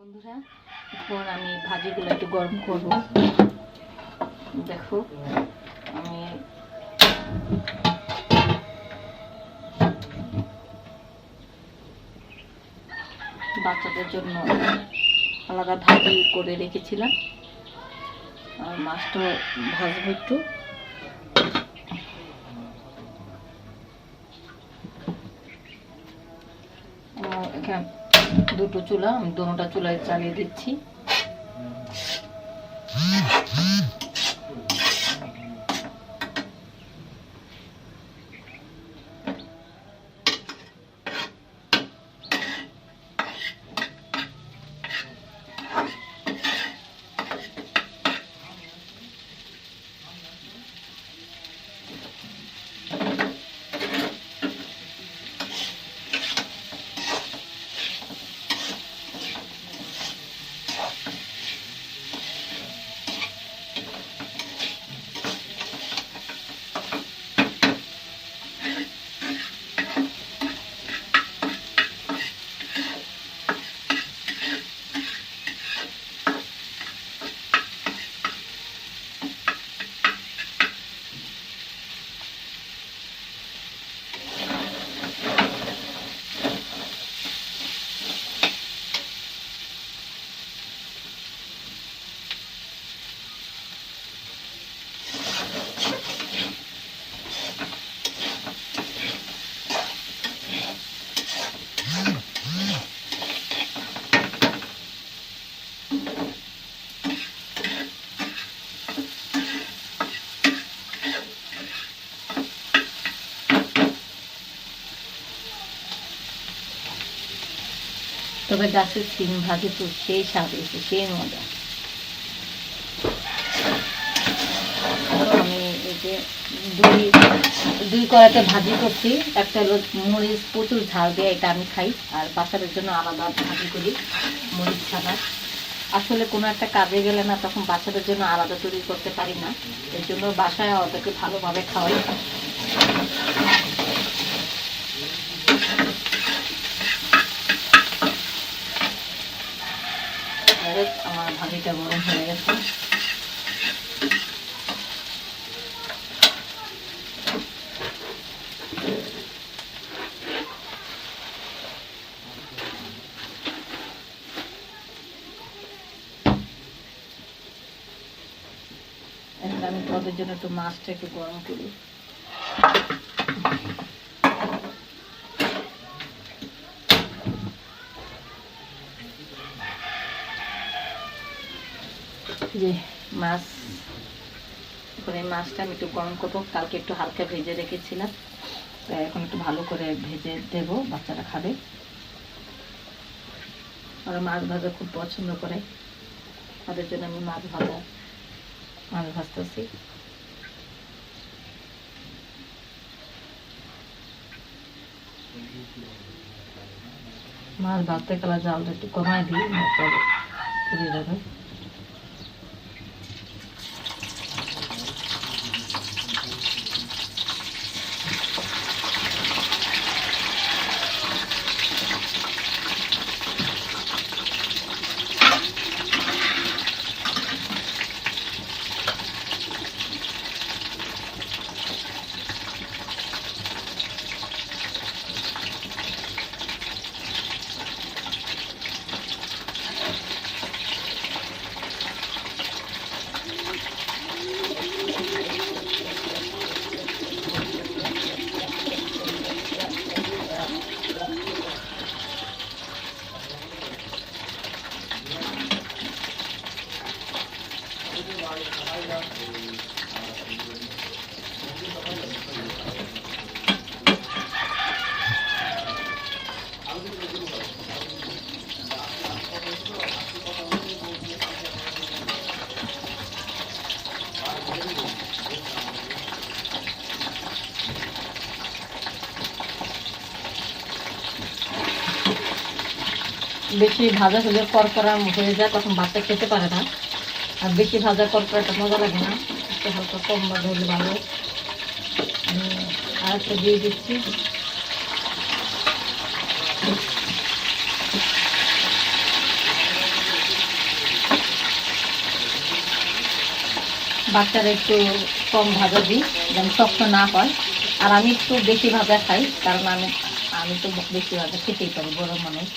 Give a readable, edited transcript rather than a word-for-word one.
বন্ধুরা, এখন আমি ভাজিগুলো একটু গরম করব। দেখো আমি বাচ্চাদের জন্য আলাদা ভাজি করে রেখেছিলাম, আর মাছটা ভাজবো একটু। এখানে দুটো চুলা, আমি দুটোটা চুলায় চালিয়ে দিচ্ছি। তবে গাছের সিম ভাজি তো সেই স্বাদ এসে সেই মজা। আমি এই যে দুই কড়াইতে ভাজি করছি। একটা হলো মরিচ প্রচুর ঝাল দিয়ে, এটা আমি খাই, আর বাচ্চাদের জন্য আলাদা ভাজি করি মরিচ ছাড়া। আসলে কোনো একটা কাজে গেলে না, তখন বাচ্চাদের জন্য আলাদা তৈরি করতে পারি না, এর জন্য বাসায় ওদেরকে ভালোভাবে খাওয়াই। আমার ভাজিটা গরম হয়ে গেছে। আমি তোদের জন্য একটু মাছটা একটু গরম করি। যে মাছ, এখন এই মাছটা আমি একটু গরম করবো। কালকে একটু হালকা ভেজে রেখেছিলাম, এখন একটু ভালো করে ভেজে দেব, বাচ্চারা খাবে। ওরা মাছ ভাজা খুব পছন্দ করে, তাদের জন্য আমি মাছ ভাজতেছি। মাছ ভাজতে গেলে জালটা একটু কমায় দিই, পুড়ে যাবে। বেশি ভাজা হলে করকরা হয়ে যায়, তখন বাচ্চা খেতে পারে না। আর বেশি ভাজা করকরাটা মজা লাগে না, একটু হালকা কম ভাজা হলে ভালো। আর একটা দিয়ে দিচ্ছি। বাচ্চারা একটু কম ভাজা দিই যেন শক্ত না হয়। আর আমি একটু বেশি ভাজা খাই, কারণ আমি আমি তো বেশি ভাজা খেতেই পারি, বড় মানুষ।